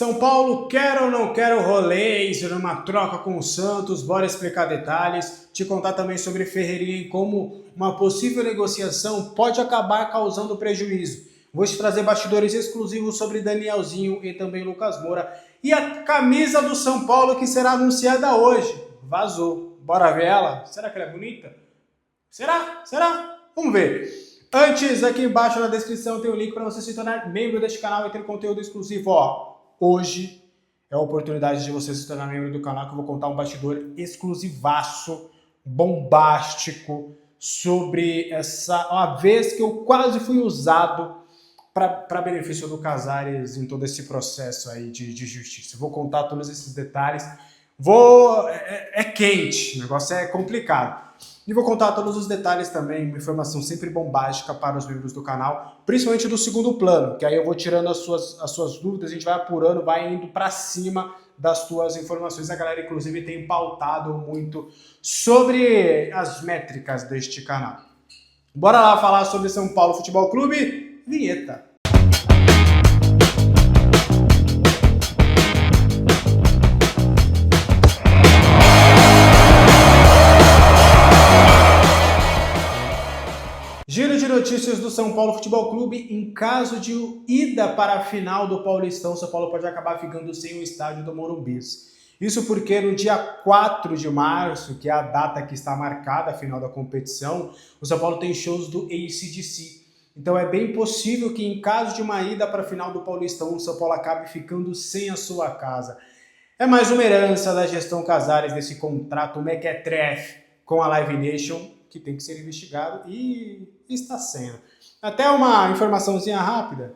São Paulo quer ou não quer o rolês numa troca com o Santos? Bora explicar detalhes, te contar também sobre Ferreirinha e como uma possível negociação pode acabar causando prejuízo. Vou te trazer bastidores exclusivos sobre Danielzinho e também Lucas Moura. E a camisa do São Paulo que será anunciada hoje. Vazou. Bora ver ela? Será que ela é bonita? Será? Será? Vamos ver. Antes, aqui embaixo na descrição tem o link para você se tornar membro deste canal e ter conteúdo exclusivo. Hoje é a oportunidade de você se tornar membro do canal, que eu vou contar um bastidor exclusivaço, bombástico, sobre uma vez que eu quase fui usado para benefício do Casares em todo esse processo aí de justiça. Vou contar todos esses detalhes. É quente, o negócio é complicado. E vou contar todos os detalhes também, uma informação sempre bombástica para os membros do canal, principalmente do segundo plano, que aí eu vou tirando as suas dúvidas, a gente vai apurando, vai indo para cima das tuas informações. A galera, inclusive, tem pautado muito sobre as métricas deste canal. Bora lá falar sobre São Paulo Futebol Clube? Vinheta! Giro de notícias do São Paulo Futebol Clube. Em caso de ida para a final do Paulistão, São Paulo pode acabar ficando sem o estádio do Morumbi. Isso porque no dia 4 de março, que é a data que está marcada a final da competição, o São Paulo tem shows do AC/DC. Então é bem possível que em caso de uma ida para a final do Paulistão, o São Paulo acabe ficando sem a sua casa. É mais uma herança da gestão Casares desse contrato mequetrefe com a Live Nation, que tem que ser investigado e está sendo. Até uma informaçãozinha rápida,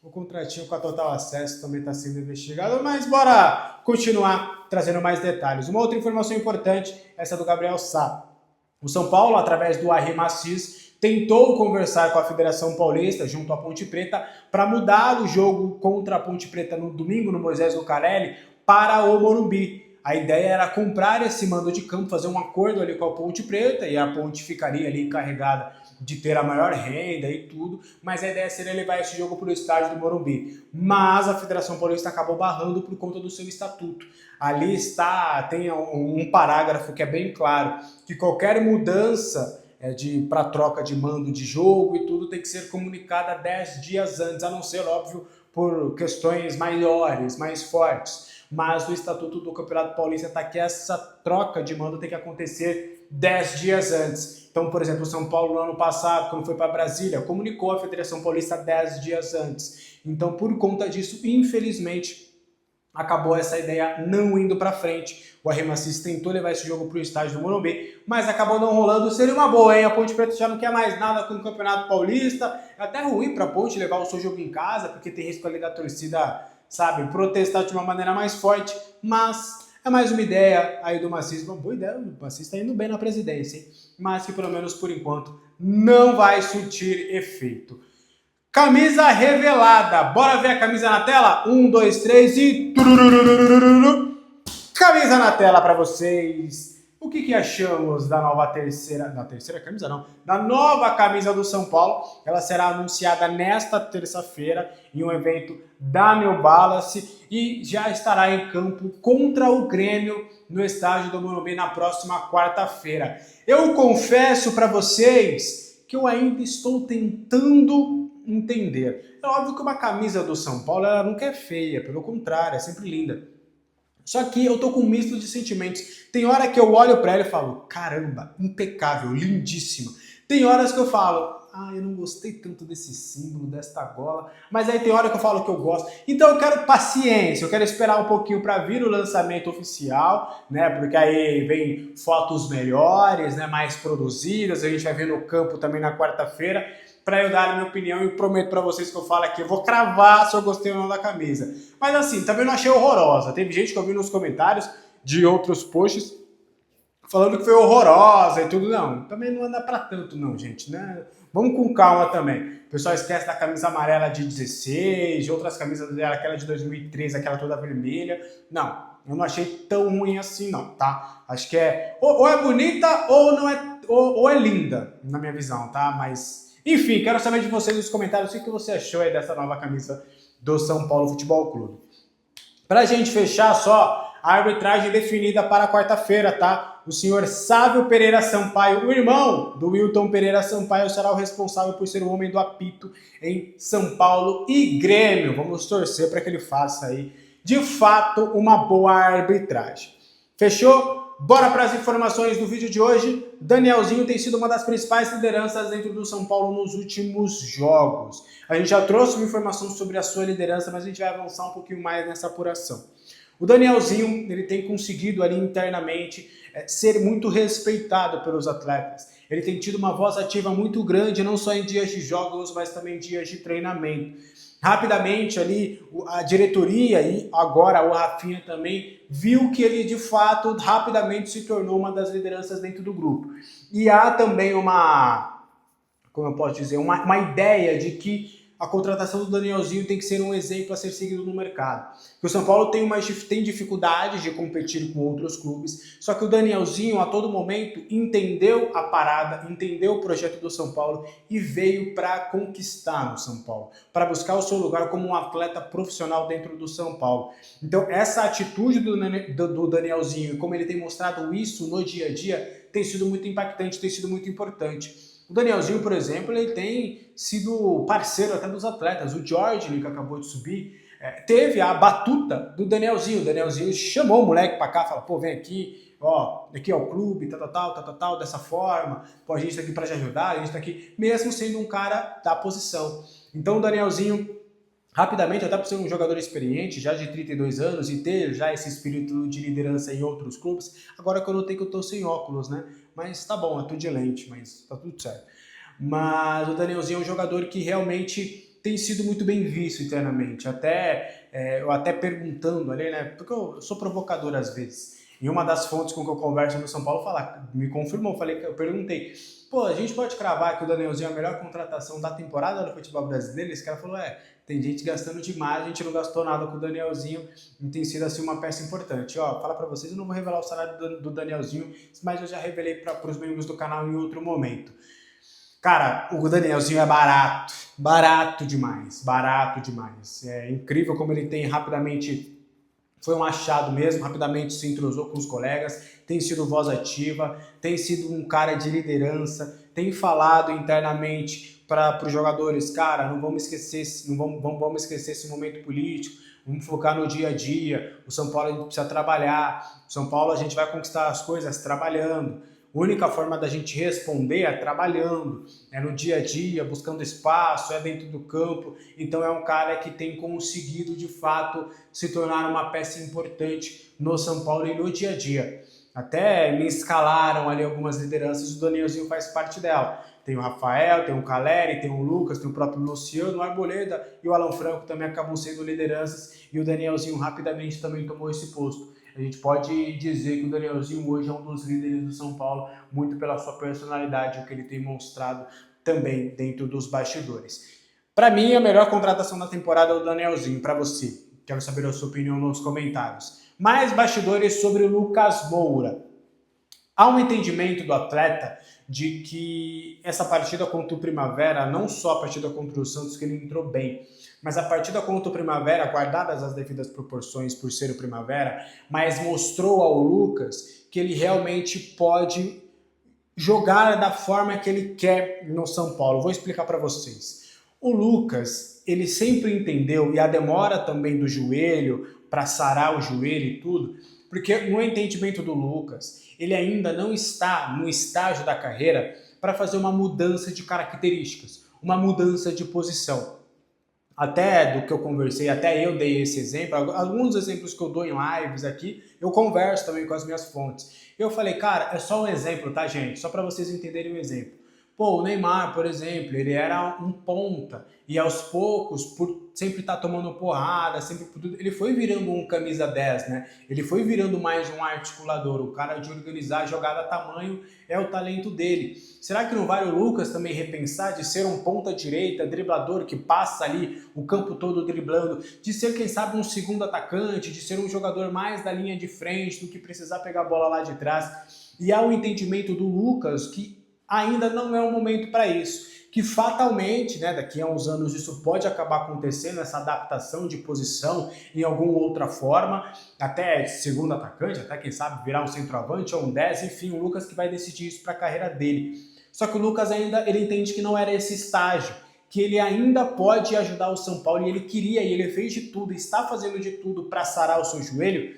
o contratinho com a Total Acesso também está sendo investigado, mas bora continuar trazendo mais detalhes. Uma outra informação importante, essa do Gabriel Sá. O São Paulo, através do Arrima Assis, tentou conversar com a Federação Paulista, junto à Ponte Preta, para mudar o jogo contra a Ponte Preta no domingo, no Moisés Lucarelli, para o Morumbi. A ideia era comprar esse mando de campo, fazer um acordo ali com a Ponte Preta, e a Ponte ficaria ali encarregada de ter a maior renda e tudo, mas a ideia seria levar esse jogo para o estádio do Morumbi. Mas a Federação Paulista acabou barrando por conta do seu estatuto. Ali tem um parágrafo que é bem claro, que qualquer mudança para troca de mando de jogo e tudo tem que ser comunicada 10 dias antes, a não ser, óbvio, por questões maiores, mais fortes. Mas no Estatuto do Campeonato Paulista está que essa troca de mando tem que acontecer 10 dias antes. Então, por exemplo, o São Paulo no ano passado, quando foi para Brasília, comunicou a Federação Paulista 10 dias antes. Então, por conta disso, infelizmente, acabou essa ideia não indo para frente. O Arrima Assis tentou levar esse jogo para o estádio do Morumbi, mas acabou não rolando. Seria uma boa, hein? A Ponte Preta já não quer mais nada com o Campeonato Paulista. É até ruim para a Ponte levar o seu jogo em casa, porque tem risco ali da torcida, sabe, protestar de uma maneira mais forte, mas é mais uma ideia aí do Macis, uma boa ideia, o Macis está indo bem na presidência, hein? Mas que pelo menos por enquanto não vai surtir efeito. Camisa revelada, bora ver a camisa na tela? 1, 2, 3 e... Camisa na tela para vocês. O que achamos da nova da nova camisa do São Paulo? Ela será anunciada nesta terça-feira em um evento da New Balance e já estará em campo contra o Grêmio no estádio do Morumbi na próxima quarta-feira. Eu confesso para vocês que eu ainda estou tentando entender. É óbvio que uma camisa do São Paulo ela nunca é feia, pelo contrário, é sempre linda. Só que eu tô com um misto de sentimentos. Tem hora que eu olho pra ela e falo, caramba, impecável, lindíssima. Tem horas que eu falo, eu não gostei tanto desse símbolo, desta gola. Mas aí tem hora que eu falo que eu gosto. Então eu quero paciência, eu quero esperar um pouquinho pra vir o lançamento oficial, né? Porque aí vem fotos melhores, né? Mais produzidas. A gente vai ver no campo também na quarta-feira, para eu dar a minha opinião e prometo para vocês que eu falo aqui, eu vou cravar se eu gostei ou não da camisa. Mas assim, também não achei horrorosa. Teve gente que eu vi nos comentários de outros posts falando que foi horrorosa e tudo. Não, também não anda para tanto não, gente, né? Vamos com calma também. O pessoal esquece da camisa amarela de 16, de outras camisas dela, aquela de 2013, aquela toda vermelha. Não, eu não achei tão ruim assim não, tá? Acho que ou é bonita ou não é, ou é linda, na minha visão, tá? Mas... enfim, quero saber de vocês nos comentários o que você achou aí dessa nova camisa do São Paulo Futebol Clube. Pra gente fechar só, a arbitragem definida para quarta-feira, tá? O senhor Sávio Pereira Sampaio, o irmão do Wilton Pereira Sampaio, será o responsável por ser o homem do apito em São Paulo e Grêmio. Vamos torcer para que ele faça aí, de fato, uma boa arbitragem. Fechou? Bora para as informações do vídeo de hoje. Danielzinho tem sido uma das principais lideranças dentro do São Paulo nos últimos jogos. A gente já trouxe uma informação sobre a sua liderança, mas a gente vai avançar um pouquinho mais nessa apuração. O Danielzinho, ele tem conseguido ali internamente ser muito respeitado pelos atletas. Ele tem tido uma voz ativa muito grande, não só em dias de jogos, mas também em dias de treinamento. Rapidamente ali, a diretoria e agora o Rafinha também viu que ele de fato rapidamente se tornou uma das lideranças dentro do grupo. E há também como eu posso dizer, uma ideia de que a contratação do Danielzinho tem que ser um exemplo a ser seguido no mercado. O São Paulo tem dificuldades de competir com outros clubes, só que o Danielzinho a todo momento entendeu a parada, entendeu o projeto do São Paulo e veio para conquistar no São Paulo, para buscar o seu lugar como um atleta profissional dentro do São Paulo. Então essa atitude do Danielzinho e como ele tem mostrado isso no dia a dia tem sido muito impactante, tem sido muito importante. O Danielzinho, por exemplo, ele tem sido parceiro até dos atletas. O Jorge, que acabou de subir, teve a batuta do Danielzinho. O Danielzinho chamou o moleque pra cá, falou, pô, vem aqui, ó, aqui é o clube, tal, dessa forma. Pô, a gente tá aqui pra te ajudar, a gente tá aqui, mesmo sendo um cara da posição. Então o Danielzinho, rapidamente, até por ser um jogador experiente, já de 32 anos, e ter já esse espírito de liderança em outros clubes, agora que eu notei que eu tô sem óculos, né? Mas tá bom, é tudo de lente, mas tá tudo certo. Mas o Danielzinho é um jogador que realmente tem sido muito bem visto internamente. Eu até perguntando ali, né? Porque eu sou provocador às vezes. E uma das fontes com que eu converso no São Paulo me confirmou, eu perguntei, pô, a gente pode cravar que o Danielzinho é a melhor contratação da temporada do futebol brasileiro? Esse cara falou, tem gente gastando demais, a gente não gastou nada com o Danielzinho e tem sido assim uma peça importante. Ó, falar para vocês, eu não vou revelar o salário do Danielzinho, mas eu já revelei para os membros do canal em outro momento. Cara, o Danielzinho é barato demais. É incrível como ele tem rapidamente, foi um achado mesmo, rapidamente se entrosou com os colegas, tem sido voz ativa, tem sido um cara de liderança, tem falado internamente para os jogadores, cara, não vamos esquecer esse momento político, vamos focar no dia a dia, o São Paulo a gente precisa trabalhar, o São Paulo a gente vai conquistar as coisas trabalhando. A única forma da gente responder é trabalhando, é no dia a dia, buscando espaço, é dentro do campo. Então é um cara que tem conseguido, de fato, se tornar uma peça importante no São Paulo e no dia a dia. Até me escalaram ali algumas lideranças, o Danielzinho faz parte dela. Tem o Rafael, tem o Caleri, tem o Lucas, tem o próprio Luciano, o Arboleda e o Alan Franco também acabam sendo lideranças e o Danielzinho rapidamente também tomou esse posto. A gente pode dizer que o Danielzinho hoje é um dos líderes do São Paulo, muito pela sua personalidade, o que ele tem mostrado também dentro dos bastidores. Para mim, a melhor contratação da temporada é o Danielzinho, para você. Quero saber a sua opinião nos comentários. Mais bastidores sobre o Lucas Moura. Há um entendimento do atleta de que essa partida contra o Primavera, não só a partida contra o Santos, que ele entrou bem, mas a partida contra o Primavera, guardadas as devidas proporções por ser o Primavera, mas mostrou ao Lucas que ele realmente pode jogar da forma que ele quer no São Paulo. Vou explicar para vocês. O Lucas, ele sempre entendeu, e a demora também do joelho, para sarar o joelho e tudo, porque no entendimento do Lucas, ele ainda não está no estágio da carreira para fazer uma mudança de características, uma mudança de posição. Até do que eu conversei, até eu dei esse exemplo, alguns exemplos que eu dou em lives aqui, eu converso também com as minhas fontes. Eu falei, cara, é só um exemplo, tá, gente? Só para vocês entenderem o exemplo. Pô, o Neymar, por exemplo, ele era um ponta e aos poucos, por sempre estar tomando porrada, ele foi virando um camisa 10, né? Ele foi virando mais um articulador, o cara de organizar a jogada a tamanho é o talento dele. Será que não vale o Lucas também repensar de ser um ponta direita, driblador que passa ali o campo todo driblando, de ser, quem sabe, um segundo atacante, de ser um jogador mais da linha de frente do que precisar pegar a bola lá de trás? E há um entendimento do Lucas que ainda não é o momento para isso. que fatalmente, né, daqui a uns anos isso pode acabar acontecendo, essa adaptação de posição em alguma outra forma, até segundo atacante, até quem sabe virar um centroavante ou um 10, enfim, o Lucas que vai decidir isso para a carreira dele. Só que o Lucas ainda, ele entende que não era esse estágio, que ele ainda pode ajudar o São Paulo e ele queria, e ele fez de tudo, está fazendo de tudo para sarar o seu joelho,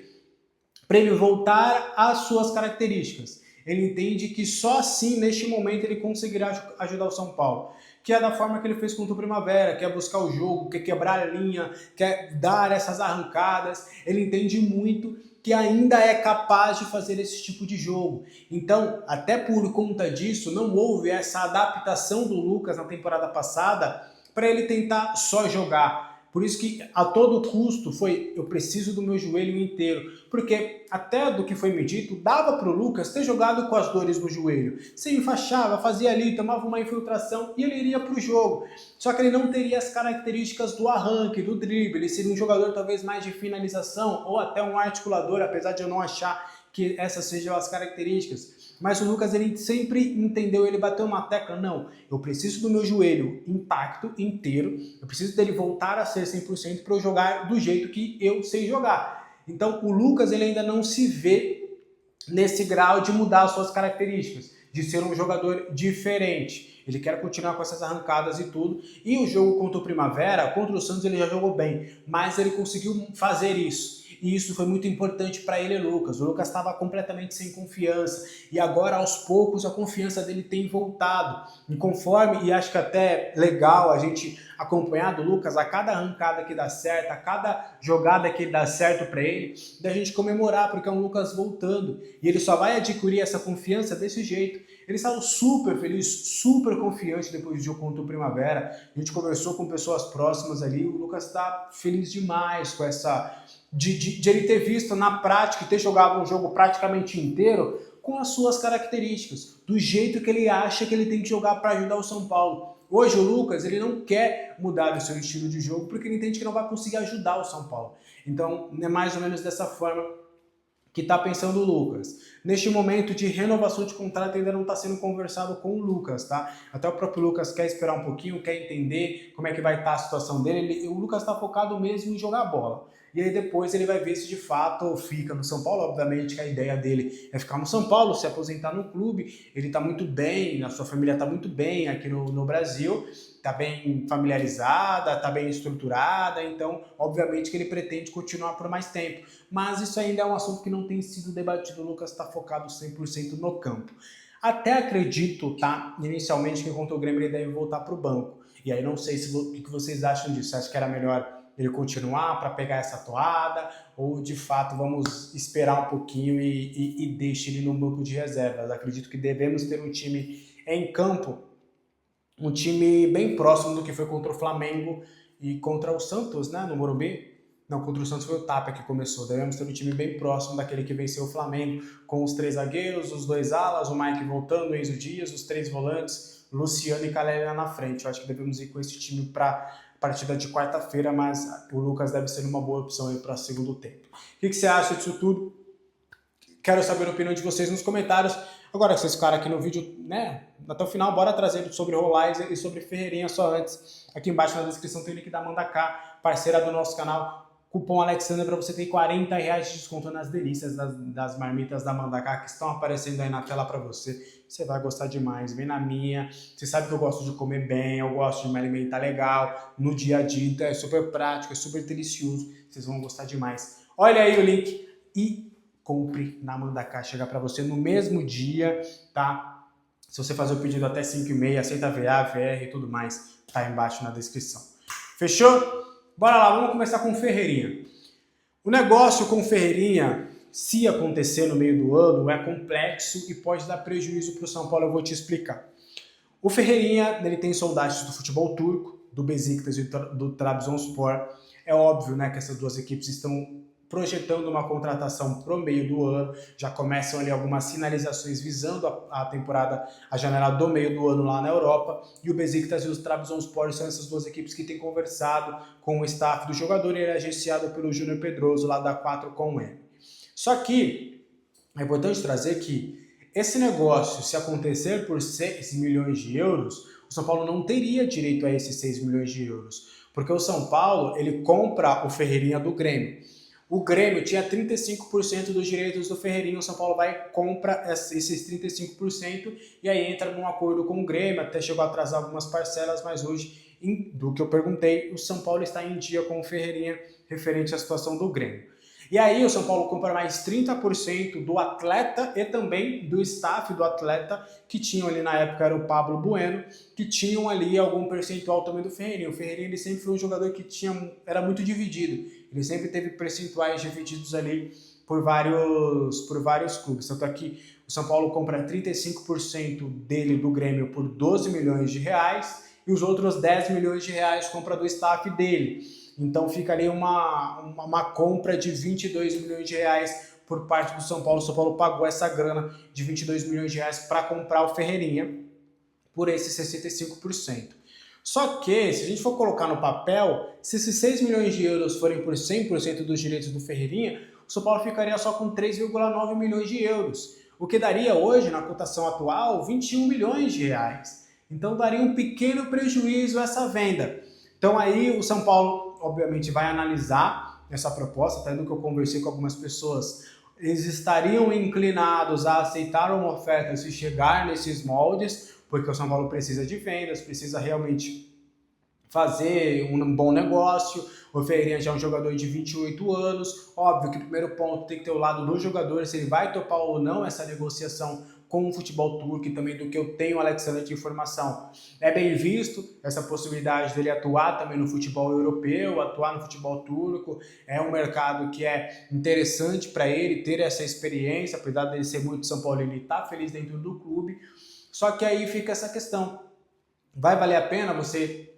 para ele voltar às suas características. Ele entende que só assim, neste momento, ele conseguirá ajudar o São Paulo. Que é da forma que ele fez contra o Primavera, quer buscar o jogo, quer quebrar a linha, quer dar essas arrancadas. Ele entende muito que ainda é capaz de fazer esse tipo de jogo. Então, até por conta disso, não houve essa adaptação do Lucas na temporada passada para ele tentar só jogar. Por isso que a todo custo foi, eu preciso do meu joelho inteiro. Porque até do que foi me dito, dava para o Lucas ter jogado com as dores no joelho. Se enfaixava, fazia ali, tomava uma infiltração e ele iria para o jogo. Só que ele não teria as características do arranque, do drible. Ele seria um jogador talvez mais de finalização ou até um articulador, apesar de eu não achar que essas sejam as características. Mas o Lucas, ele sempre entendeu, ele bateu uma tecla, não, eu preciso do meu joelho intacto, inteiro, eu preciso dele voltar a ser 100% para eu jogar do jeito que eu sei jogar. Então o Lucas, ele ainda não se vê nesse grau de mudar as suas características, de ser um jogador diferente. Ele quer continuar com essas arrancadas e tudo. E o jogo contra o Primavera, contra o Santos, ele já jogou bem, mas ele conseguiu fazer isso. E isso foi muito importante para ele, Lucas. O Lucas estava completamente sem confiança. E agora, aos poucos, a confiança dele tem voltado. E conforme, e acho que até legal a gente acompanhar do Lucas, a cada arrancada que dá certo, a cada jogada que dá certo para ele, da gente comemorar, porque é um Lucas voltando. E ele só vai adquirir essa confiança desse jeito. Ele estava super feliz, super confiante depois do jogo contra o Primavera. A gente conversou com pessoas próximas ali. O Lucas está feliz demais com essa... De ele ter visto na prática e ter jogado um jogo praticamente inteiro com as suas características, do jeito que ele acha que ele tem que jogar para ajudar o São Paulo. Hoje o Lucas, ele não quer mudar o seu estilo de jogo porque ele entende que não vai conseguir ajudar o São Paulo. Então é mais ou menos dessa forma que está pensando o Lucas. Neste momento de renovação de contrato ainda não está sendo conversado com o Lucas, tá? Até o próprio Lucas quer esperar um pouquinho, quer entender como é que vai estar a situação dele. O Lucas está focado mesmo em jogar bola. E aí depois ele vai ver se de fato fica no São Paulo. Obviamente que a ideia dele é ficar no São Paulo, se aposentar no clube. Ele está muito bem, a sua família está muito bem aqui no Brasil, está bem familiarizada, está bem estruturada, então obviamente que ele pretende continuar por mais tempo. Mas isso ainda é um assunto que não tem sido debatido, o Lucas está focado 100% no campo. Até acredito, tá, inicialmente que contra o Grêmio ele deve voltar para o banco. E aí não sei o que vocês acham disso, acho que era melhor ele continuar para pegar essa toada, ou de fato vamos esperar um pouquinho e deixe ele no banco de reservas. Acredito que devemos ter um time em campo, um time bem próximo do que foi contra o Flamengo e contra o Santos, né, no Morumbi. Não, contra o Santos foi o Tapia que começou. Devemos ter um time bem próximo daquele que venceu o Flamengo, com os 3 zagueiros, os 2 alas, o Mike voltando, o Enzo Dias, os 3 volantes, Luciano e Caleri na frente. Eu acho que devemos ir com esse time para partida de quarta-feira, mas o Lucas deve ser uma boa opção aí para segundo tempo. O que você acha disso tudo? Quero saber a opinião de vocês nos comentários. Agora, vocês ficaram aqui no vídeo, né, até o final, bora trazer sobre Rolais e sobre Ferreirinha só antes. Aqui embaixo na descrição tem o link da Mandaká, parceira do nosso canal. Cupom Alexandre para você ter R$40 de desconto nas delícias das marmitas da Mandaká que estão aparecendo aí na tela para você. Você vai gostar demais, vem na minha. Você sabe que eu gosto de comer bem, eu gosto de me alimentar legal no dia a dia, então é super prático, é super delicioso. Vocês vão gostar demais. Olha aí o link e compre na Mandaká, chega para você no mesmo dia, tá? Se você fazer o pedido até 5h30, aceita VA, VR e tudo mais, tá aí embaixo na descrição. Fechou? Bora lá, vamos começar com o Ferreirinha. O negócio com o Ferreirinha, se acontecer no meio do ano, é complexo e pode dar prejuízo para o São Paulo, eu vou te explicar. O Ferreirinha, ele tem saudades do futebol turco, do Besiktas e do Trabzonspor. É óbvio, né, que essas duas equipes estão projetando uma contratação pro meio do ano, já começam ali algumas sinalizações visando a temporada, a janela do meio do ano lá na Europa, e o Besiktas e o Trabzonspor são essas duas equipes que têm conversado com o staff do jogador, e ele é agenciado pelo Júnior Pedroso lá da 4com. Só que é importante trazer que esse negócio, se acontecer por 6 milhões de euros, o São Paulo não teria direito a esses 6 milhões de euros, porque o São Paulo ele compra o Ferreirinha do Grêmio. O Grêmio tinha 35% dos direitos do Ferreirinha, o São Paulo vai e compra esses 35% e aí entra num acordo com o Grêmio, até chegou a atrasar algumas parcelas, mas hoje, do que eu perguntei, o São Paulo está em dia com o Ferreirinha referente à situação do Grêmio. E aí o São Paulo compra mais 30% do atleta e também do staff do atleta, que tinham ali na época era o Pablo Bueno, que tinham ali algum percentual também do Ferreirinha. O Ferreirinha ele sempre foi um jogador que era muito dividido, ele sempre teve percentuais divididos ali por vários clubes. Tanto aqui o São Paulo compra 35% dele do Grêmio por 12 milhões de reais e os outros 10 milhões de reais compra do staff dele. Então fica ali uma compra de 22 milhões de reais por parte do São Paulo. O São Paulo pagou essa grana de 22 milhões de reais para comprar o Ferreirinha por esses 65%. Só que, se a gente for colocar no papel, se esses 6 milhões de euros forem por 100% dos direitos do Ferreirinha, o São Paulo ficaria só com 3,9 milhões de euros, o que daria hoje, na cotação atual, 21 milhões de reais. Então daria um pequeno prejuízo essa venda. Então aí o São Paulo, obviamente, vai analisar essa proposta, até do que eu conversei com algumas pessoas, eles estariam inclinados a aceitar uma oferta se chegar nesses moldes, porque o São Paulo precisa de vendas, precisa realmente fazer um bom negócio. O Ferreirinha já é um jogador de 28 anos, óbvio que o primeiro ponto tem que ter o lado do jogador, se ele vai topar ou não essa negociação com o futebol turco, e também do que eu tenho, Alexandre, de informação. É bem visto essa possibilidade dele atuar também no futebol europeu, atuar no futebol turco, é um mercado que é interessante para ele ter essa experiência, apesar dele ser muito São Paulo, ele está feliz dentro do clube, só que aí fica essa questão, vai valer a pena você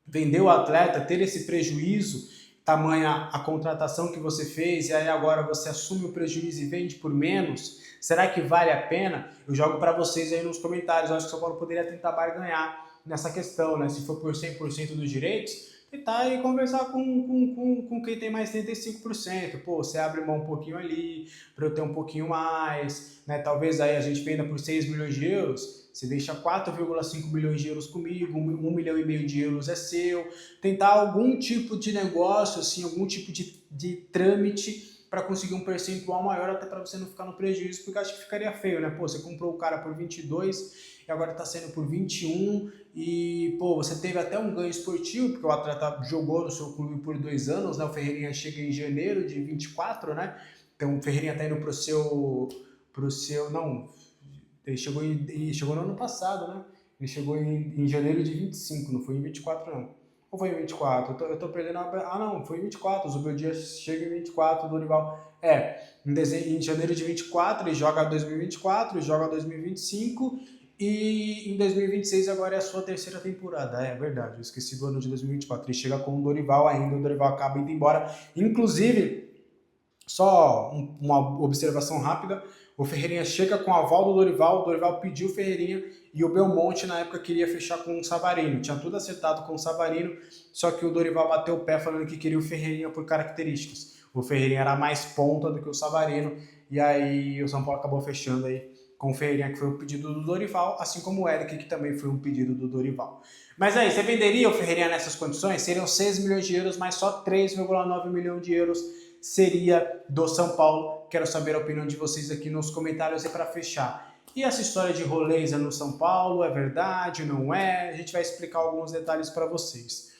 vender o atleta, ter esse prejuízo, tamanha a contratação que você fez, e aí agora você assume o prejuízo e vende por menos? Será que vale a pena? Eu jogo para vocês aí nos comentários. Eu acho que o São Paulo poderia tentar barganhar nessa questão, né? Se for por 100% dos direitos, tentar e conversar com quem tem mais 35%. Pô, você abre mão um pouquinho ali, para eu ter um pouquinho mais, né? Talvez aí a gente venda por 6 milhões de euros, você deixa 4,5 milhões de euros comigo, 1,5 milhão de euros é seu. Tentar algum tipo de negócio, assim, algum tipo de trâmite para conseguir um percentual maior, até para você não ficar no prejuízo, porque eu acho que ficaria feio, né? Pô, você comprou o cara por 22 e agora está sendo por 21 e, pô, você teve até um ganho esportivo, porque o atleta jogou no seu clube por 2 anos, né? O Ferreirinha chega em janeiro de 24, né? Então o Ferreirinha está indo não, ele chegou no ano passado, né? Ele chegou em janeiro de 25, não foi em 24 não. Ou foi em 24? Eu tô perdendo a... Ah, não, foi em 24. O Zubeldia chega em 24, o Dorival... em janeiro de 24, ele joga 2024, ele joga 2025 e em 2026 agora é a sua terceira temporada. É verdade, eu esqueci do ano de 2024. Ele chega com o Dorival ainda, o Dorival acaba indo embora. Inclusive, só uma observação rápida, o Ferreirinha chega com o aval do Dorival, o Dorival pediu o Ferreirinha e o Belmonte na época queria fechar com o Savarino, tinha tudo acertado com o Savarino, só que o Dorival bateu o pé falando que queria o Ferreirinha por características. O Ferreirinha era mais ponta do que o Savarino e aí o São Paulo acabou fechando aí com o Ferreirinha, que foi o pedido do Dorival, assim como o Eric, que também foi um pedido do Dorival. Mas aí, você venderia o Ferreirinha nessas condições? Seriam 6 milhões de euros, mas só 3,9 milhões de euros seria do São Paulo. Quero saber a opinião de vocês aqui nos comentários e para fechar. E essa história de Roleza no São Paulo, é verdade, não é? A gente vai explicar alguns detalhes para vocês.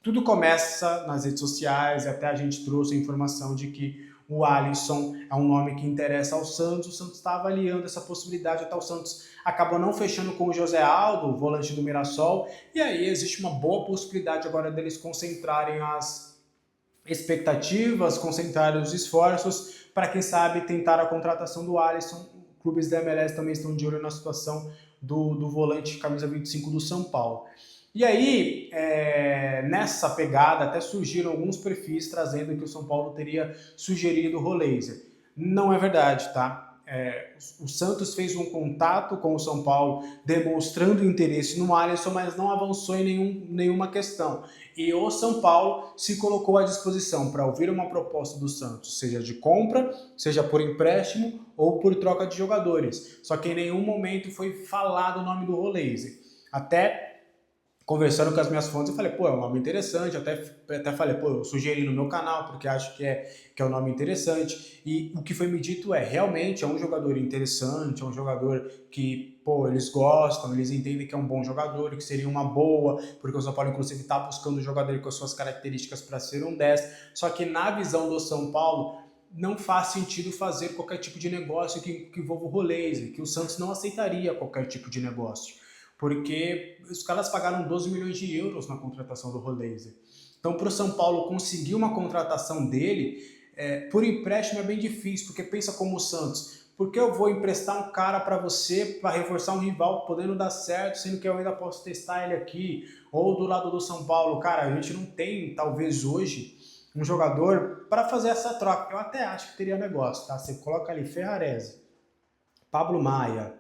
Tudo começa nas redes sociais, até a gente trouxe a informação de que o Alisson é um nome que interessa ao Santos, o Santos está avaliando essa possibilidade, até o Santos acabou não fechando com o José Aldo, volante do Mirassol, e aí existe uma boa possibilidade agora deles concentrarem as expectativas, concentrar os esforços para, quem sabe, tentar a contratação do Alisson. Clubes da MLS também estão de olho na situação do volante camisa 25 do São Paulo. E aí, nessa pegada, até surgiram alguns perfis trazendo que o São Paulo teria sugerido o Roleza. Não é verdade, tá? O Santos fez um contato com o São Paulo demonstrando interesse no Alisson, mas não avançou em nenhuma questão. E o São Paulo se colocou à disposição para ouvir uma proposta do Santos, seja de compra, seja por empréstimo ou por troca de jogadores. Só que em nenhum momento foi falado o nome do Roleza. Até conversando com as minhas fontes, eu falei, pô, é um nome interessante, até falei, pô, eu sugeri no meu canal, porque acho que é um nome interessante, e o que foi me dito realmente é um jogador interessante, é um jogador que, pô, eles gostam, eles entendem que é um bom jogador, que seria uma boa, porque o São Paulo, inclusive, está buscando um jogador com as suas características para ser um 10, só que na visão do São Paulo, não faz sentido fazer qualquer tipo de negócio que envolva o Roleze, que o Santos não aceitaria qualquer tipo de negócio, porque os caras pagaram 12 milhões de euros na contratação do Roleze. Então, para o São Paulo conseguir uma contratação dele, por empréstimo é bem difícil, porque pensa como o Santos. Por que eu vou emprestar um cara para você para reforçar um rival podendo dar certo, sendo que eu ainda posso testar ele aqui? Ou do lado do São Paulo, cara, a gente não tem, talvez hoje, um jogador para fazer essa troca. Eu até acho que teria negócio, tá? Você coloca ali Ferrarese, Pablo Maia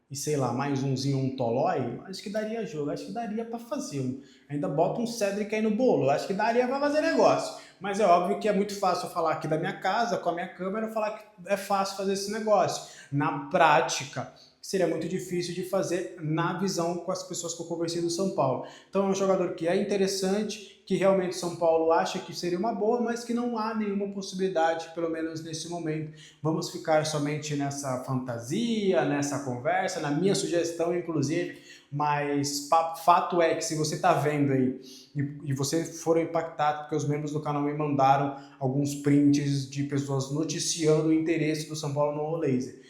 e sei lá, mais umzinho, um Tolói, acho que daria jogo, acho que daria para fazer. Ainda bota um Cedric aí no bolo, acho que daria para fazer negócio. Mas é óbvio que é muito fácil eu falar aqui da minha casa, com a minha câmera, falar que é fácil fazer esse negócio. Na prática, seria muito difícil de fazer na visão com as pessoas que eu conversei do São Paulo. Então é um jogador que é interessante, que realmente São Paulo acha que seria uma boa, mas que não há nenhuma possibilidade, pelo menos nesse momento. Vamos ficar somente nessa fantasia, nessa conversa, na minha sugestão, inclusive, mas fato é que se você está vendo aí e você for impactado, porque os membros do canal me mandaram alguns prints de pessoas noticiando o interesse do São Paulo no Roleze.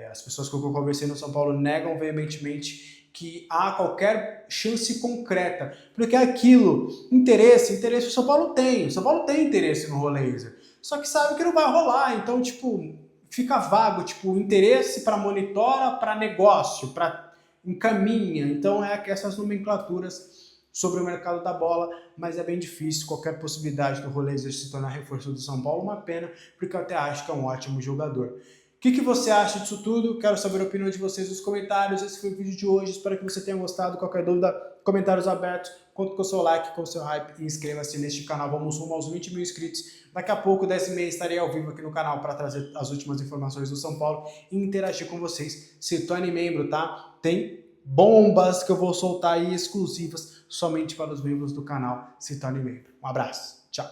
As pessoas com quem eu conversei no São Paulo negam veementemente que há qualquer chance concreta, porque aquilo, interesse o São Paulo tem, interesse no Roleze, só que sabe que não vai rolar, então, tipo, fica vago, tipo, interesse para monitora, para negócio, para encaminha, então essas nomenclaturas sobre o mercado da bola, mas é bem difícil qualquer possibilidade do Roleze se tornar reforço do São Paulo, uma pena, porque eu até acho que é um ótimo jogador. O que você acha disso tudo? Quero saber a opinião de vocês nos comentários. Esse foi o vídeo de hoje. Espero que você tenha gostado. Qualquer dúvida, comentários abertos. Conto com o seu like, com o seu hype e inscreva-se neste canal. Vamos rumo aos 20 mil inscritos. Daqui a pouco, 10h30, estarei ao vivo aqui no canal para trazer as últimas informações do São Paulo e interagir com vocês. Se torne membro, tá? Tem bombas que eu vou soltar aí exclusivas somente para os membros do canal. Se torne membro. Um abraço. Tchau.